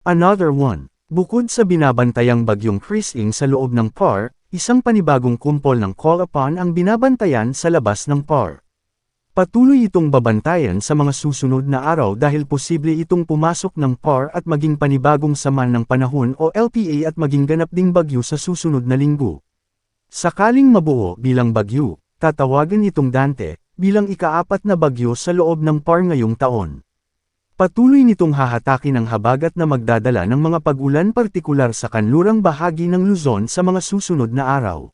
Another one. Bukod sa binabantayang bagyong Chrising sa loob ng PAR, isang panibagong kumpol ng call upon ang binabantayan sa labas ng PAR. Patuloy itong babantayan sa mga susunod na araw dahil posible itong pumasok ng PAR at maging panibagong saman ng panahon o LPA at maging ganap ding bagyo sa susunod na linggo. Sakaling mabuo bilang bagyo, tatawagan itong Dante, bilang ika-4 na bagyo sa loob ng PAR ngayong taon. Patuloy nitong hahatakin ang habagat na magdadala ng mga pag-ulan partikular sa kanlurang bahagi ng Luzon sa mga susunod na araw.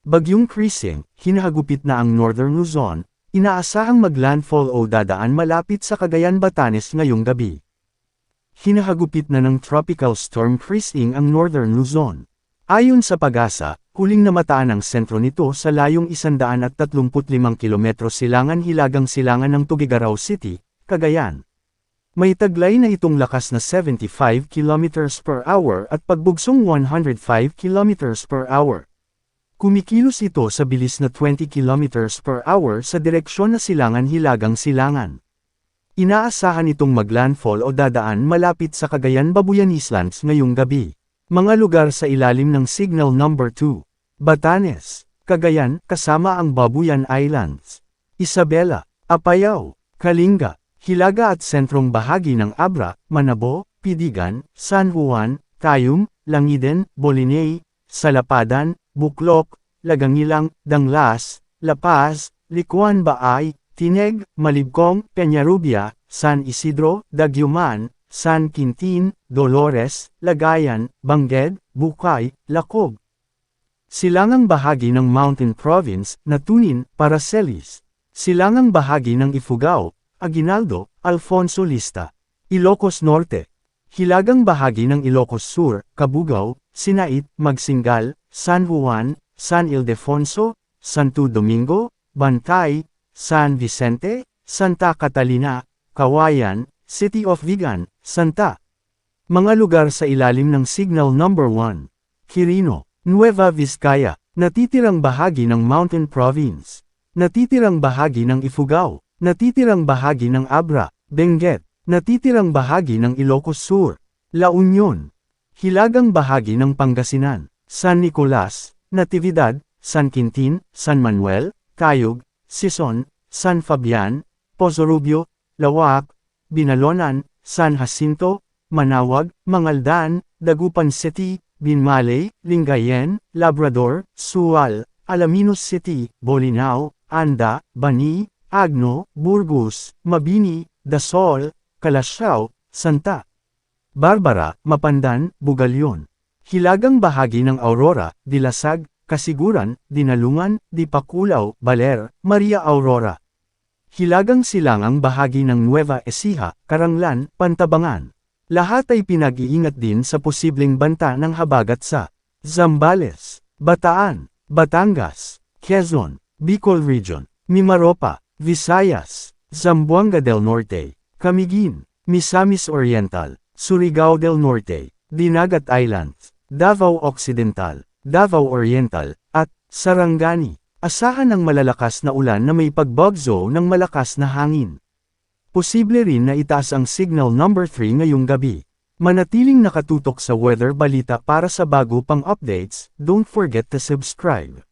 Bagyong Chrising, hinahagupit na ang Northern Luzon, inaasahang maglandfall o dadaan malapit sa Cagayan, Batanes ngayong gabi. Hinahagupit na ng Tropical Storm Chrising ang Northern Luzon. Ayon sa Pag-asa, huling namataan ang sentro nito sa layong 135 kilometro silangan-hilagang silangan ng Tuguegarao City, Cagayan. May taglay na itong lakas na 75 km per hour at pagbugsong 105 km per hour. Kumikilos ito sa bilis na 20 km per hour sa direksyon na silangan-hilagang silangan. Inaasahan itong maglandfall o dadaan malapit sa Cagayan, Babuyan Islands ngayong gabi. Mga lugar sa ilalim ng Signal Number 2, Batanes, Cagayan, kasama ang Babuyan Islands, Isabela, Apayao, Kalinga, Hilaga at sentrong bahagi ng Abra, Manabo, Pidigan, San Juan, Tayum, Langiden, Boliney, Salapadan, Buklok, Lagangilang, Danglas, La Paz, Licuan Baay, Tineg, Malibcong, Peñarubia, San Isidro, Daguiuman, San Quintin, Dolores, Lagayan, Bangged, Bukay, Lacob. Silangang bahagi ng Mountain Province, Natunin, Paracelis. Silangang bahagi ng Ifugao, Aguinaldo, Alfonso Lista. Ilocos Norte. Hilagang bahagi ng Ilocos Sur, Cabugao, Sinait, Magsingal, San Juan, San Ildefonso, Santo Domingo, Bantay, San Vicente, Santa Catalina, Kawayan, City of Vigan, Santa. Mga lugar sa ilalim ng Signal Number 1. Quirino, Nueva Vizcaya, natitirang bahagi ng Mountain Province. Natitirang bahagi ng Ifugao, natitirang bahagi ng Abra, Benguet, natitirang bahagi ng Ilocos Sur, La Union. Hilagang bahagi ng Pangasinan, San Nicolas, Natividad, San Quintin, San Manuel, Tayug, Sison, San Fabian, Pozo Rubio, Lawak, Binalonan, San Jacinto, Manawag, Mangaldan, Dagupan City, Binmaley, Lingayen, Labrador, Sual, Alaminos City, Bolinao, Anda, Bani, Agno, Burgos, Mabini, Dasol, Calasiao, Santa Barbara, Mapandan, Bugalyon. Hilagang bahagi ng Aurora, Dilasag, Kasiguran, Dinalungan, Dipakulaw, Baler, Maria Aurora. Hilagang silangang bahagi ng Nueva Ecija, Karanglan, Pantabangan. Lahat ay pinag-iingat din sa posibleng banta ng habagat sa Zambales, Bataan, Batangas, Quezon, Bicol Region, Mimaropa, Visayas, Zamboanga del Norte, Camiguin, Misamis Oriental, Surigao del Norte, Dinagat Islands, Davao Occidental, Davao Oriental, at Sarangani. Asahan ang malalakas na ulan na may pagbagzo ng malakas na hangin. Posible rin na itaas ang Signal Number 3 ngayong gabi. Manatiling nakatutok sa Weather Balita para sa bago pang updates, don't forget to subscribe.